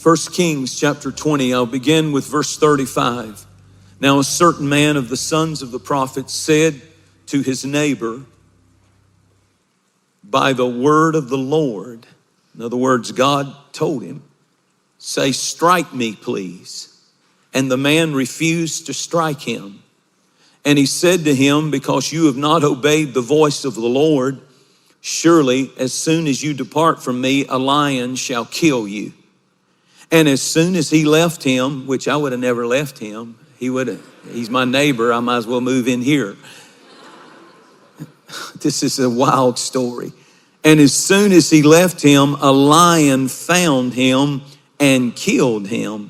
1 Kings chapter 20, I'll begin with verse 35. Now a certain man of the sons of the prophets said to his neighbor, by the word of the Lord, in other words, God told him, say, strike me, please. And the man refused to strike him. And he said to him, because you have not obeyed the voice of the Lord, surely as soon as you depart from me, a lion shall kill you. And as soon as he left him, which I would have never left him, he's my neighbor, I might as well move in here. This is a wild story. And as soon as he left him, a lion found him and killed him.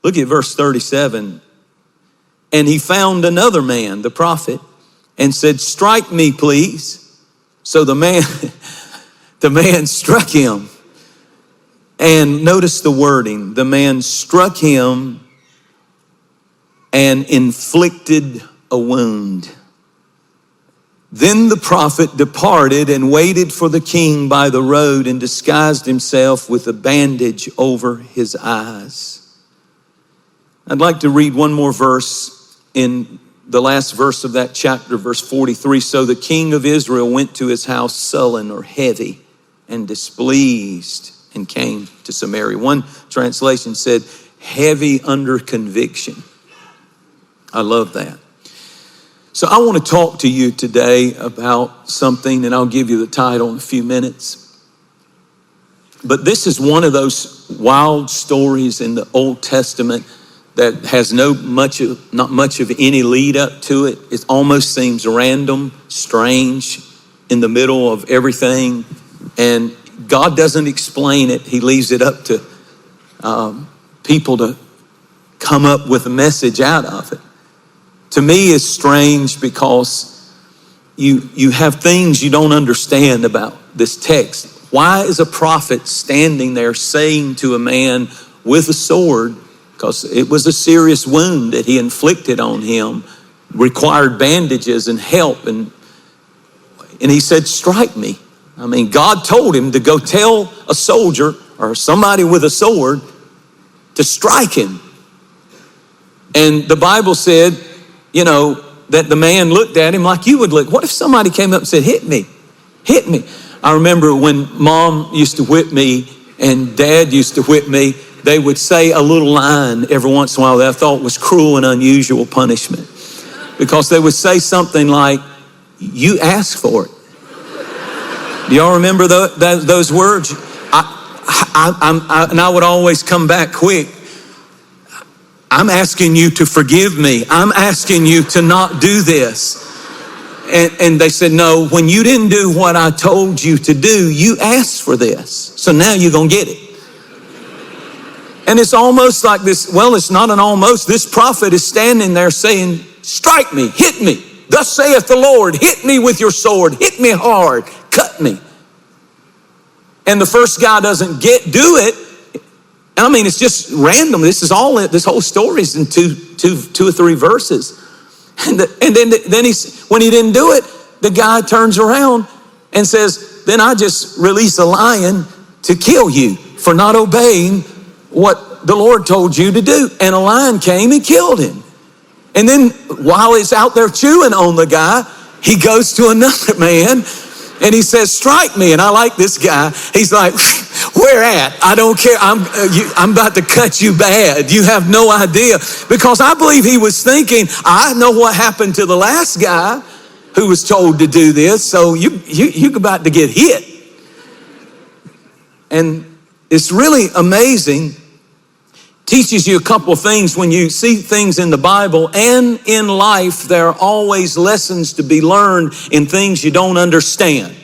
Look at verse 37. And he found another man, the prophet, and said, strike me, please. So the man struck him. And notice the wording. The man struck him and inflicted a wound. Then the prophet departed and waited for the king by the road and disguised himself with a bandage over his eyes. I'd like to read one more verse in the last verse of that chapter, verse 43. So the king of Israel went to his house sullen or heavy and displeased and came to Samaria. One translation said, heavy under conviction. I love that. So I want to talk to you today about something, and I'll give you the title in a few minutes. But this is one of those wild stories in the Old Testament that has not much of any lead up to it. It almost seems random, strange, in the middle of everything. And God doesn't explain it. He leaves it up to people to come up with a message out of it. To me, it's strange because you have things you don't understand about this text. Why is a prophet standing there saying to a man with a sword, because it was a serious wound that he inflicted on him, required bandages and help, and he said, strike me. I mean, God told him to go tell a soldier or somebody with a sword to strike him. And the Bible said, that the man looked at him like you would look. What if somebody came up and said, hit me, hit me? I remember when Mom used to whip me and Dad used to whip me, they would say a little line every once in a while that I thought was cruel and unusual punishment. Because they would say something like, you asked for it. Do y'all remember those words? And I would always come back quick. I'm asking you to forgive me. I'm asking you to not do this. And they said, no, when you didn't do what I told you to do, you asked for this. So now you're going to get it. And it's almost like this. Well, it's not an almost. This prophet is standing there saying, strike me, hit me. Thus saith the Lord, hit me with your sword, hit me hard, cut me. And the first guy doesn't do it. I mean, it's just random. This whole story is in two or three verses. And then when he didn't do it, the guy turns around and says, then I just release a lion to kill you for not obeying what the Lord told you to do. And a lion came and killed him. And then while he's out there chewing on the guy, he goes to another man and he says, strike me. And I like this guy. He's like, where at? I don't care. I'm about to cut you bad. You have no idea. Because I believe he was thinking, I know what happened to the last guy who was told to do this. So you're about to get hit. And it's really amazing. Teaches you a couple of things. When you see things in the Bible and in life, there are always lessons to be learned in things you don't understand.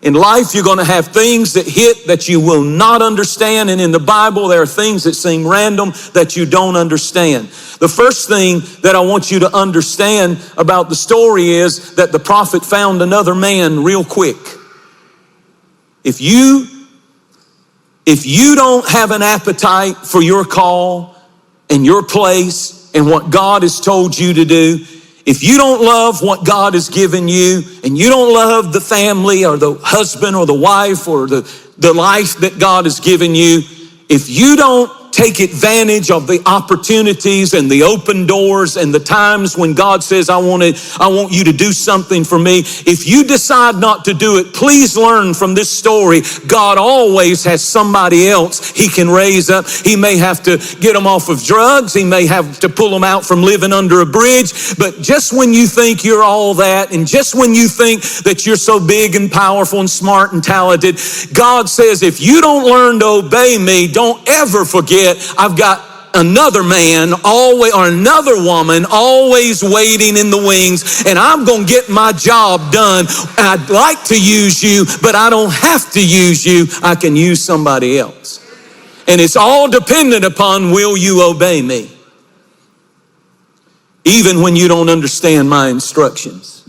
In life, you're going to have things that hit that you will not understand. And in the Bible, there are things that seem random that you don't understand. The first thing that I want you to understand about the story is that the prophet found another man real quick. If you don't have an appetite for your call and your place and what God has told you to do, if you don't love what God has given you and you don't love the family or the husband or the wife or the life that God has given you, if you don't take advantage of the opportunities and the open doors and the times when God says, I want you to do something for me. If you decide not to do it, please learn from this story. God always has somebody else he can raise up. He may have to get them off of drugs. He may have to pull them out from living under a bridge. But just when you think you're all that, and just when you think that you're so big and powerful and smart and talented, God says, if you don't learn to obey me, don't ever forget I've got another man always, or another woman always waiting in the wings, and I'm going to get my job done. I'd like to use you, but I don't have to use you. I can use somebody else. And it's all dependent upon, will you obey me? Even when you don't understand my instructions.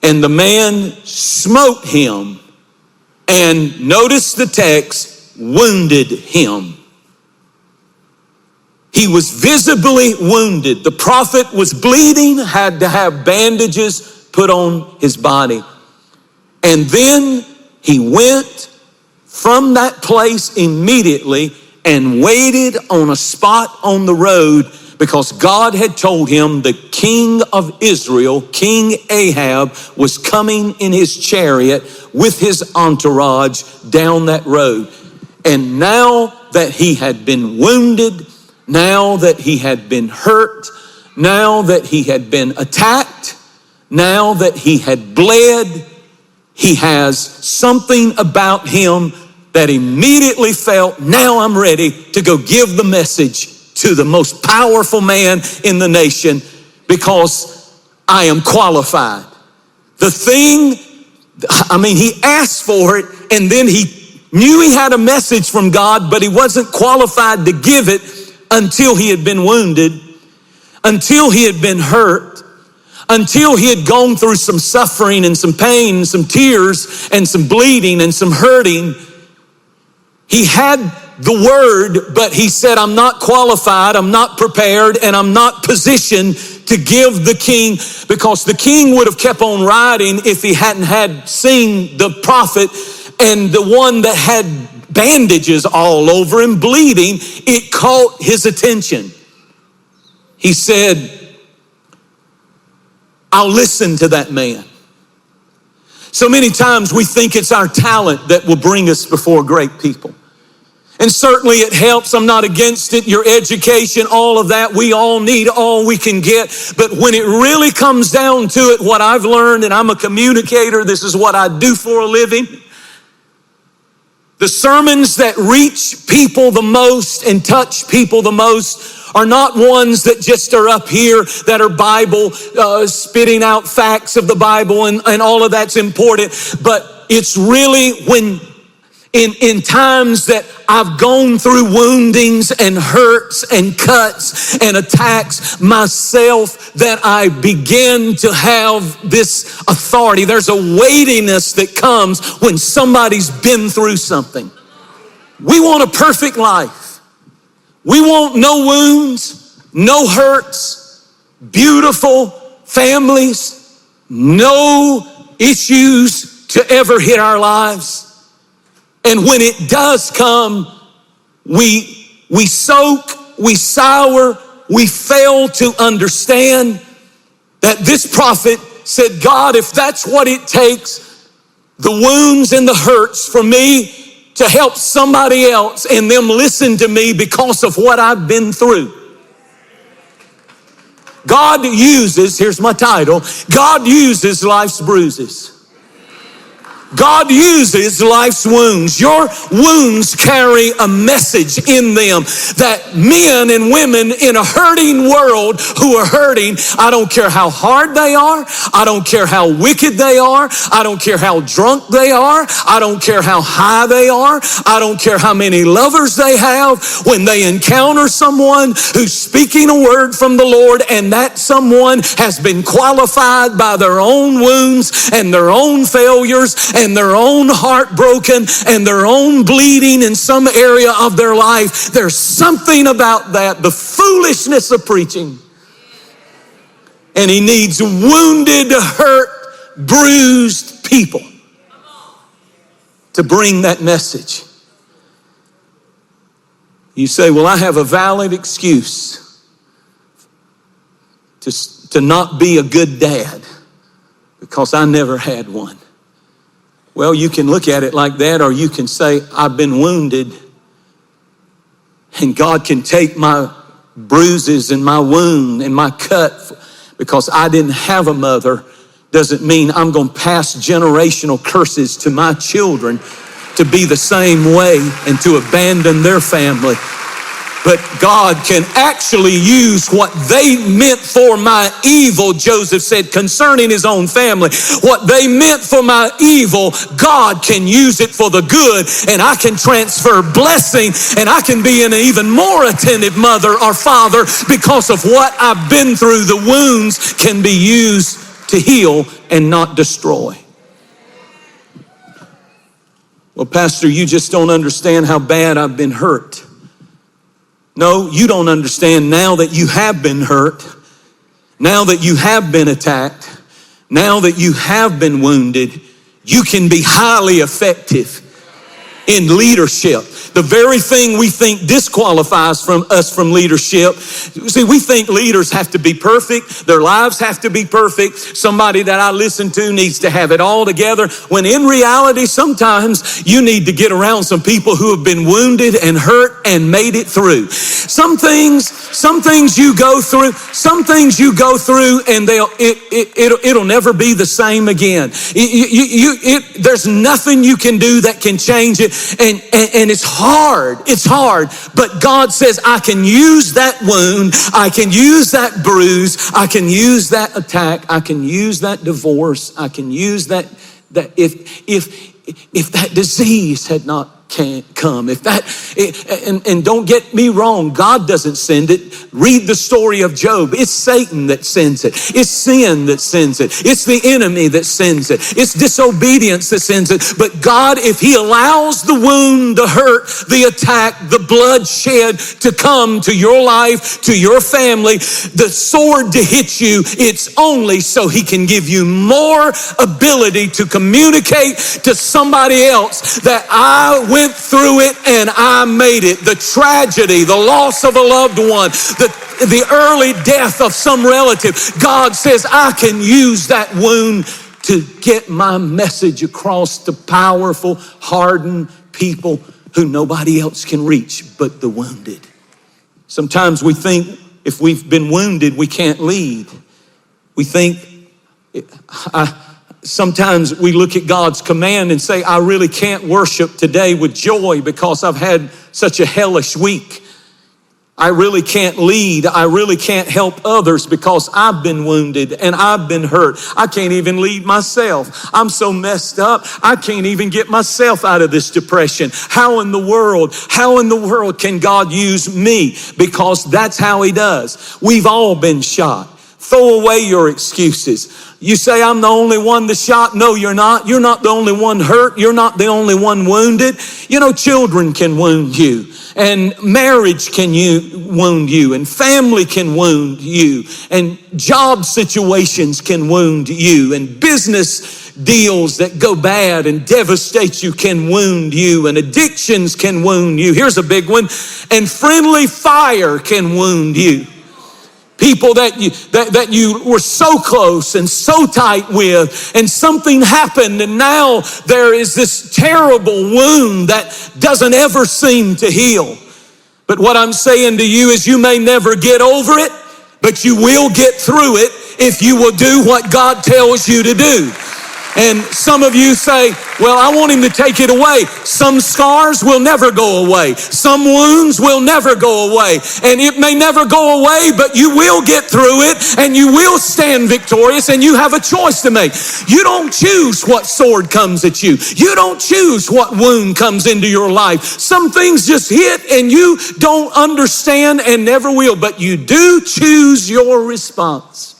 And the man smote him, and notice the text, wounded him. He was visibly wounded. The prophet was bleeding, had to have bandages put on his body. And then he went from that place immediately and waited on a spot on the road, because God had told him the king of Israel, King Ahab, was coming in his chariot with his entourage down that road. And now that he had been wounded, now that he had been hurt, now that he had been attacked, now that he had bled, he has something about him that immediately felt, now I'm ready to go give the message to the most powerful man in the nation, because I am qualified. The thing, he asked for it, and then he knew he had a message from God, but he wasn't qualified to give it until he had been wounded, until he had been hurt, until he had gone through some suffering and some pain and some tears and some bleeding and some hurting. He had the word, but he said, I'm not qualified, I'm not prepared, and I'm not positioned to give the king, because the king would have kept on riding if he hadn't had seen the prophet, and the one that had bandages all over him, bleeding. It caught his attention. He said, I'll listen to that man. So many times we think it's our talent that will bring us before great people. And certainly it helps. I'm not against it. Your education, all of that. We all need all we can get. But when it really comes down to it, what I've learned, and I'm a communicator, this is what I do for a living. The sermons that reach people the most and touch people the most are not ones that just are up here that are Bible, spitting out facts of the Bible, and all of that's important. But it's really when in times that I've gone through woundings and hurts and cuts and attacks myself, that I begin to have this authority. There's a weightiness that comes when somebody's been through something. We want a perfect life. We want no wounds, no hurts, beautiful families, no issues to ever hit our lives. And when it does come, we soak, we sour, we fail to understand that this prophet said, God, if that's what it takes, the wounds and the hurts for me to help somebody else and them listen to me because of what I've been through. God uses, here's my title, God uses life's bruises. God uses life's wounds. Your wounds carry a message in them that men and women in a hurting world who are hurting, I don't care how hard they are, I don't care how wicked they are, I don't care how drunk they are, I don't care how high they are, I don't care how many lovers they have, when they encounter someone who's speaking a word from the Lord, and that someone has been qualified by their own wounds and their own failures and their own heartbroken and their own bleeding in some area of their life. There's something about that, the foolishness of preaching. And he needs wounded, hurt, bruised people to bring that message. You say, well, I have a valid excuse to not be a good dad because I never had one. Well, you can look at it like that, or you can say, I've been wounded, and God can take my bruises and my wound and my cut because I didn't have a mother. Doesn't mean I'm going to pass generational curses to my children to be the same way and to abandon their family. But God can actually use what they meant for my evil, Joseph said concerning his own family. What they meant for my evil, God can use it for the good, and I can transfer blessing, and I can be an even more attentive mother or father because of what I've been through. The wounds can be used to heal and not destroy. Well, Pastor, you just don't understand how bad I've been hurt. No, you don't understand now that you have been hurt, now that you have been attacked, now that you have been wounded, you can be highly effective in leadership. The very thing we think disqualifies us from leadership. See, we think leaders have to be perfect. Their lives have to be perfect. Somebody that I listen to needs to have it all together. When in reality, sometimes you need to get around some people who have been wounded and hurt and made it through. Some things you go through, and it'll never be the same again. There's nothing you can do that can change it, and it's hard, but God says, I can use that wound, I can use that bruise, I can use that attack, I can use that divorce, I can use that if that disease had not come, and don't get me wrong, God doesn't send it. Read the story of Job. It's Satan that sends it. It's sin that sends it. It's the enemy that sends it. It's disobedience that sends it. But God, if he allows the wound, the hurt, the attack, the bloodshed to come to your life, to your family, the sword to hit you, it's only so he can give you more ability to communicate to somebody else that I went through it and I made it. The tragedy, the loss of a loved one, the early death of some relative. God says, I can use that wound to get my message across to powerful, hardened people who nobody else can reach but the wounded. Sometimes we think if we've been wounded, we can't lead. We think, sometimes we look at God's command and say, I really can't worship today with joy because I've had such a hellish week. I really can't lead. I really can't help others because I've been wounded and I've been hurt. I can't even lead myself. I'm so messed up. I can't even get myself out of this depression. How in the world can God use me? Because that's how he does. We've all been shot. Throw away your excuses. You say, I'm the only one that's shot. No, you're not. You're not the only one hurt. You're not the only one wounded. You know, children can wound you, and marriage can wound you, and family can wound you, and job situations can wound you, and business deals that go bad and devastate you can wound you, and addictions can wound you. Here's a big one. And friendly fire can wound you. People that you were so close and so tight with, and something happened, and now there is this terrible wound that doesn't ever seem to heal. But what I'm saying to you is, you may never get over it, but you will get through it if you will do what God tells you to do. And some of you say, well, I want him to take it away. Some scars will never go away. Some wounds will never go away. And it may never go away, but you will get through it and you will stand victorious, and you have a choice to make. You don't choose what sword comes at you. You don't choose what wound comes into your life. Some things just hit and you don't understand and never will, but you do choose your response.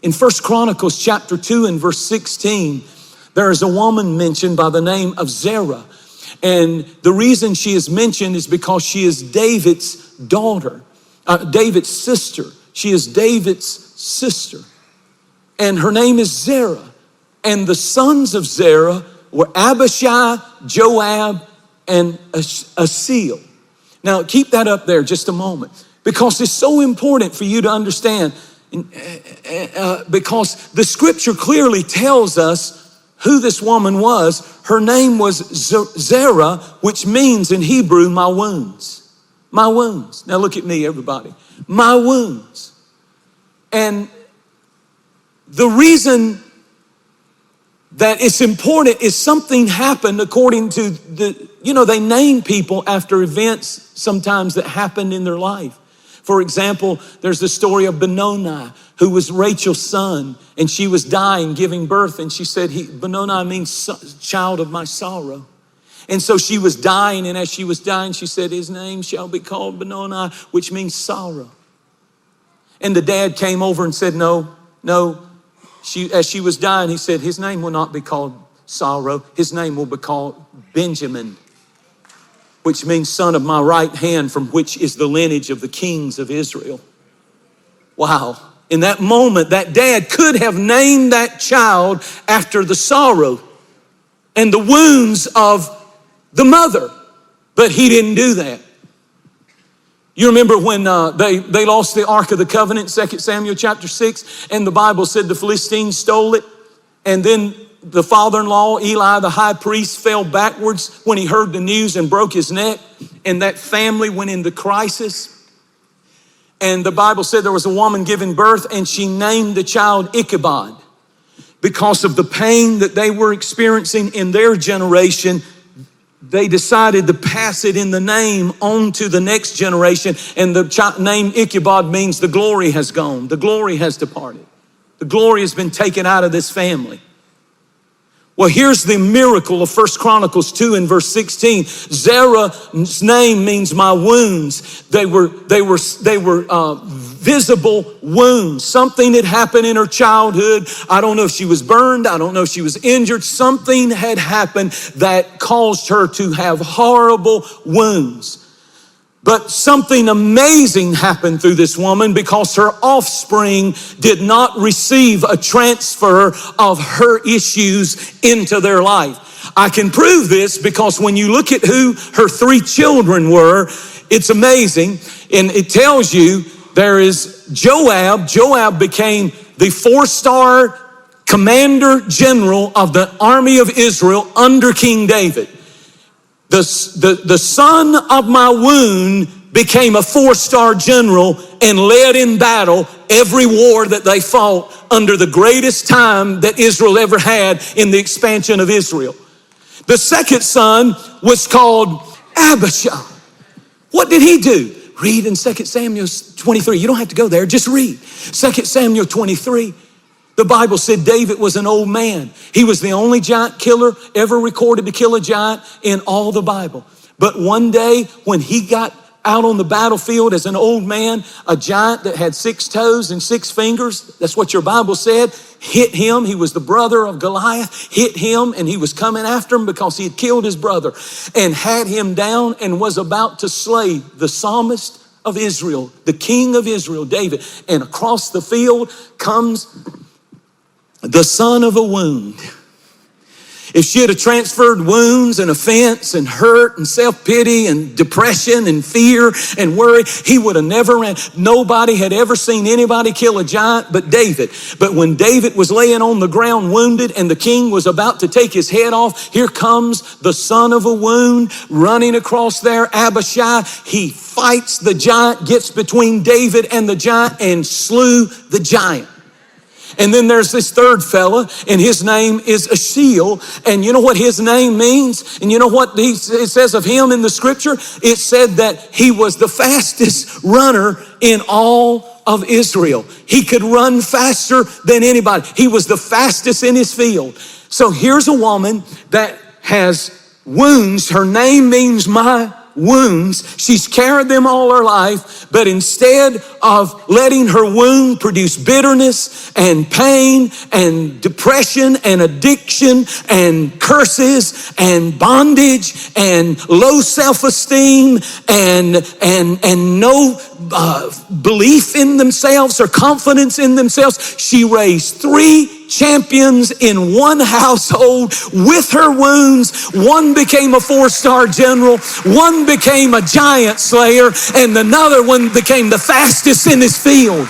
In 1 Chronicles chapter 2 and verse 16, there is a woman mentioned by the name of Zerah. And the reason she is mentioned is because she is David's daughter, David's sister. She is David's sister. And her name is Zerah. And the sons of Zerah were Abishai, Joab, and Asahel. Now, keep that up there just a moment, because it's so important for you to understand, because the scripture clearly tells us who this woman was. Her name was Zerah, which means in Hebrew, my wounds. My wounds. Now look at me, everybody. My wounds. And the reason that it's important is something happened according to they name people after events sometimes that happened in their life. For example, there's the story of Benoni, who was Rachel's son, and she was dying, giving birth, and she said, Benoni means child of my sorrow. And so she was dying, and as she was dying, she said, his name shall be called Benoni, which means sorrow. And the dad came over and said, no. As she was dying, he said, his name will not be called sorrow. His name will be called Benjamin, which means son of my right hand, from which is the lineage of the kings of Israel. Wow. In that moment, that dad could have named that child after the sorrow and the wounds of the mother, but he didn't do that. You remember when they lost the Ark of the Covenant, 2 Samuel chapter 6, and the Bible said the Philistines stole it, and then the father-in-law, Eli, the high priest, fell backwards when he heard the news and broke his neck, and that family went into crisis. And the Bible said there was a woman giving birth, and she named the child Ichabod because of the pain that they were experiencing in their generation. They decided to pass it in the name on to the next generation, and the name Ichabod means the glory has gone, the glory has departed, the glory has been taken out of this family. Well, here's the miracle of 1 Chronicles 2 and verse 16. Zerah's name means my wounds. They were visible wounds. Something had happened in her childhood. I don't know if she was burned. I don't know if she was injured. Something had happened that caused her to have horrible wounds. But something amazing happened through this woman, because her offspring did not receive a transfer of her issues into their life. I can prove this because when you look at who her 3 children were, it's amazing. And it tells you there is Joab. Joab became the 4-star commander general of the army of Israel under King David. The son of my wound became a 4-star general and led in battle every war that they fought under the greatest time that Israel ever had in the expansion of Israel. The second son was called Abishai. What did he do? Read in 2 Samuel 23. You don't have to go there, just read. 2 Samuel 23. The Bible said David was an old man. He was the only giant killer ever recorded to kill a giant in all the Bible. But one day when he got out on the battlefield as an old man, a giant that had 6 toes and 6 fingers, that's what your Bible said, hit him. He was the brother of Goliath, hit him, and he was coming after him because he had killed his brother, and had him down and was about to slay the psalmist of Israel, the king of Israel, David. And across the field comes the son of a wound. If she had transferred wounds and offense and hurt and self-pity and depression and fear and worry, he would have never ran. Nobody had ever seen anybody kill a giant but David. But when David was laying on the ground wounded and the king was about to take his head off, here comes the son of a wound running across there, Abishai. He fights the giant, gets between David and the giant, and slew the giant. And then there's this third fella, and his name is Ashiel. And you know what his name means? And you know what it says of him in the scripture? It said that he was the fastest runner in all of Israel. He could run faster than anybody. He was the fastest in his field. So here's a woman that has wounds. Her name means my wounds. She's carried them all her life, but instead of letting her wound produce bitterness and pain and depression and addiction and curses and bondage and low self-esteem and no belief in themselves or confidence in themselves, she raised 3 champions in one household with her wounds. One became a 4-star general, one became a giant slayer, and another one became the fastest in his field.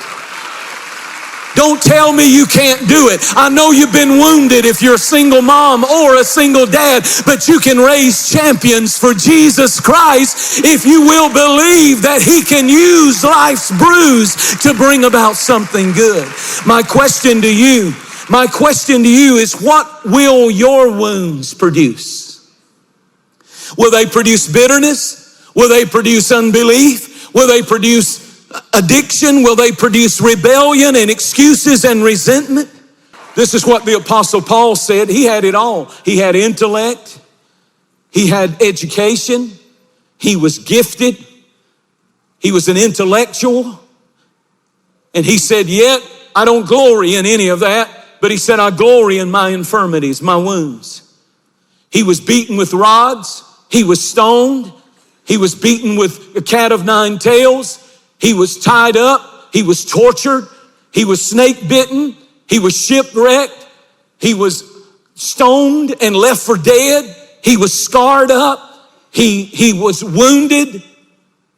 Don't tell me you can't do it. I know you've been wounded if you're a single mom or a single dad, but you can raise champions for Jesus Christ if you will believe that he can use life's bruise to bring about something good. My question to you is, what will your wounds produce? Will they produce bitterness? Will they produce unbelief? Will they produce addiction? Will they produce rebellion and excuses and resentment? This is what the Apostle Paul said. He had it all. He had intellect. He had education. He was gifted. He was an intellectual. And he said, yet I don't glory in any of that, but he said, I glory in my infirmities, my wounds. He was beaten with rods. He was stoned. He was beaten with a cat of 9 tails. He was tied up. He was tortured. He was snake bitten. He was shipwrecked. He was stoned and left for dead. He was scarred up. He was wounded.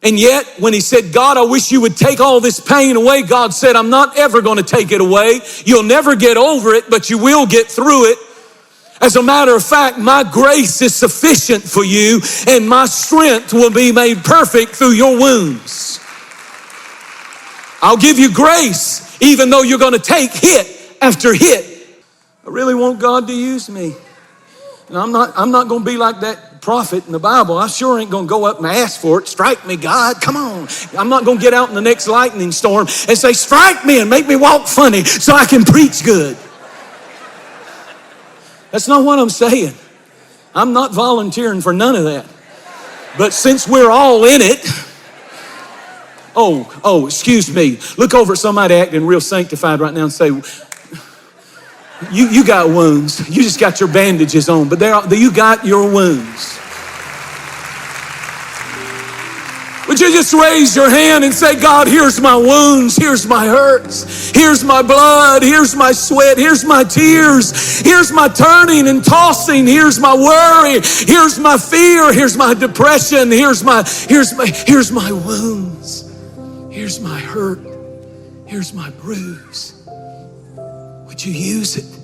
And yet when he said, God, I wish you would take all this pain away, God said, I'm not ever going to take it away. You'll never get over it, but you will get through it. As a matter of fact, my grace is sufficient for you, and my strength will be made perfect through your wounds. I'll give you grace, even though you're going to take hit after hit. I really want God to use me. And I'm not going to be like that prophet in the Bible. I sure ain't going to go up and ask for it. Strike me, God, come on. I'm not going to get out in the next lightning storm and say, strike me and make me walk funny so I can preach good. That's not what I'm saying. I'm not volunteering for none of that. But since we're all in it, excuse me. Look over at somebody acting real sanctified right now and say, you got wounds. You just got your bandages on, but you got your wounds. Would you just raise your hand and say, God, here's my wounds, here's my hurts, here's my blood, here's my sweat, here's my tears, here's my turning and tossing, here's my worry, here's my fear, here's my depression, here's my wounds. Here's my hurt. Here's my bruise. Would you use it?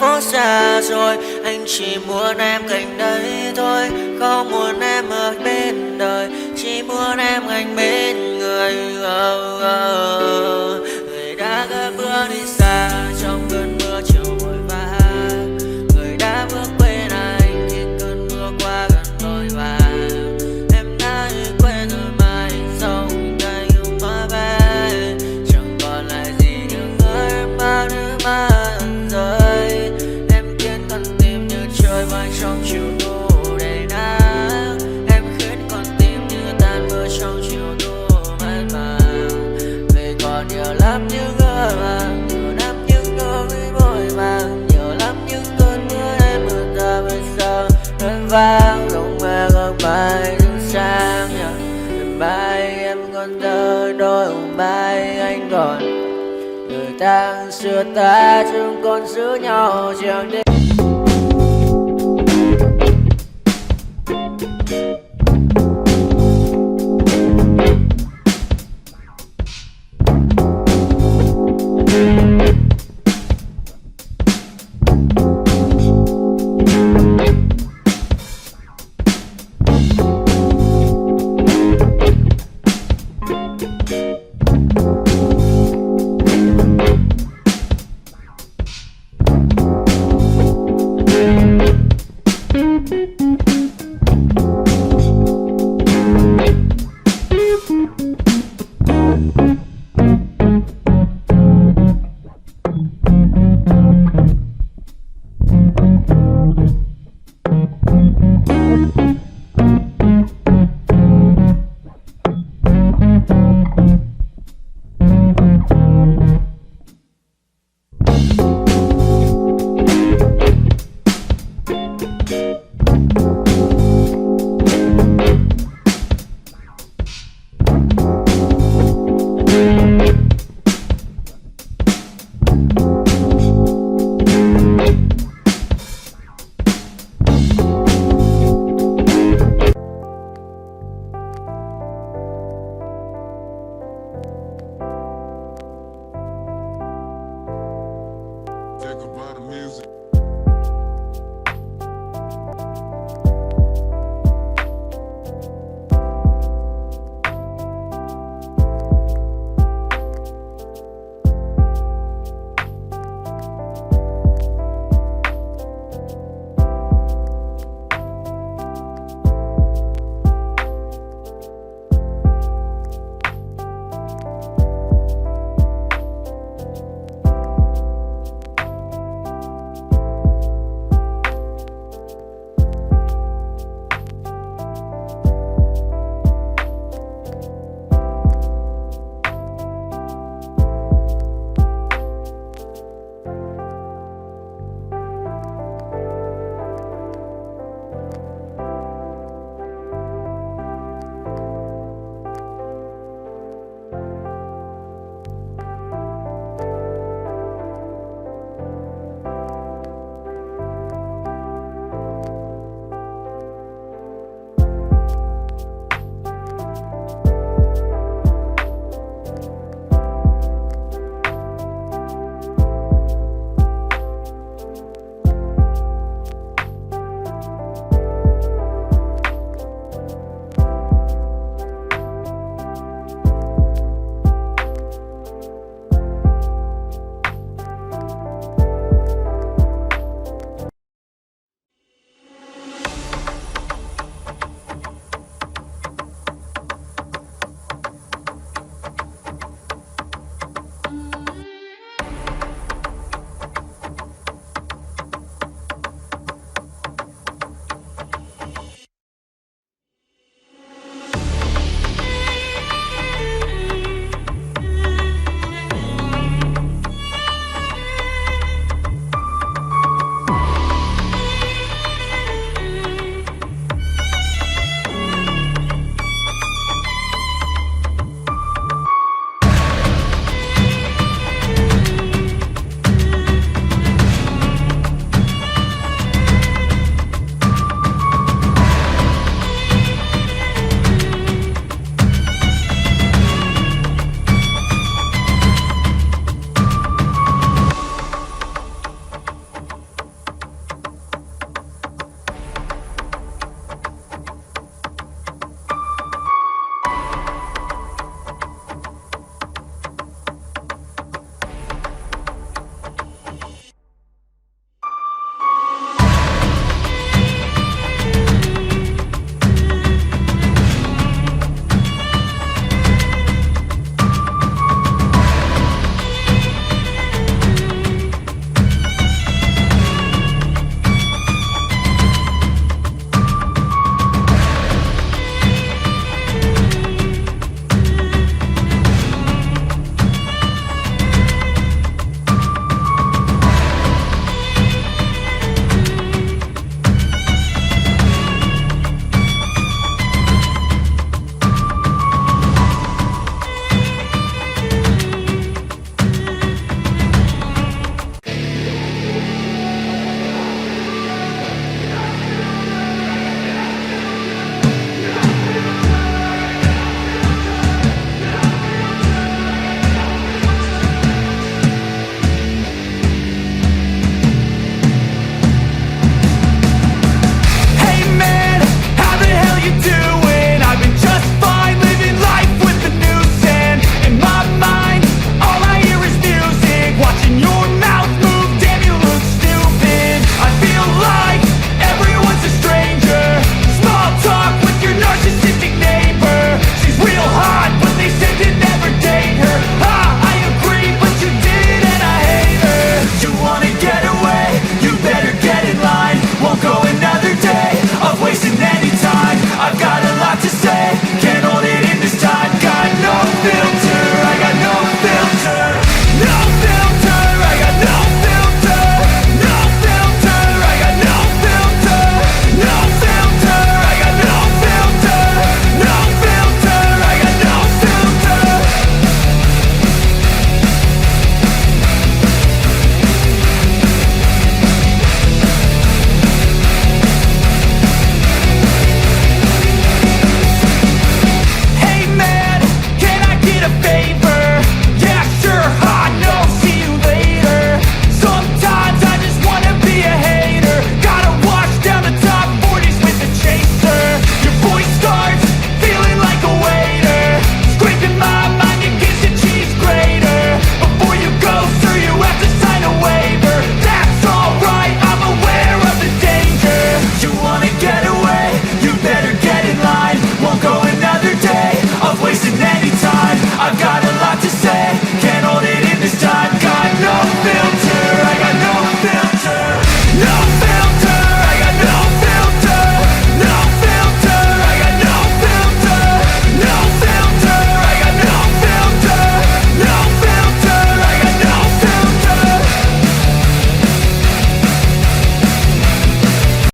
phố xa rồi. Anh chỉ muốn em cạnh đấy thôi, không muốn em ở bên đời, chỉ muốn em anh bên người. Người đã gỡ bước đi xa trong cơn mưa chiều vội vã, người đã bước quên anh khi cơn mưa qua gần vội vã. Em đã quên rồi mà anh sống đây không nói về, chẳng còn lại gì những người bao nước mắt rơi. Em khiến con tim như trôi vai trong chiều thu đầy nắng, em khiến con tim như tan mưa trong chiều thu mát màng. Vì còn nhiều lắm những ngỡ màng, nhiều lắm những nỗi vội vàng, nhiều lắm những cơn mưa em mưa ta bây giờ vẫn vang không mẹ không mai đứng sang nhờ. Mai em còn đợi đôi mai anh còn người ta xưa ta chúng còn giữ nhau chẳng để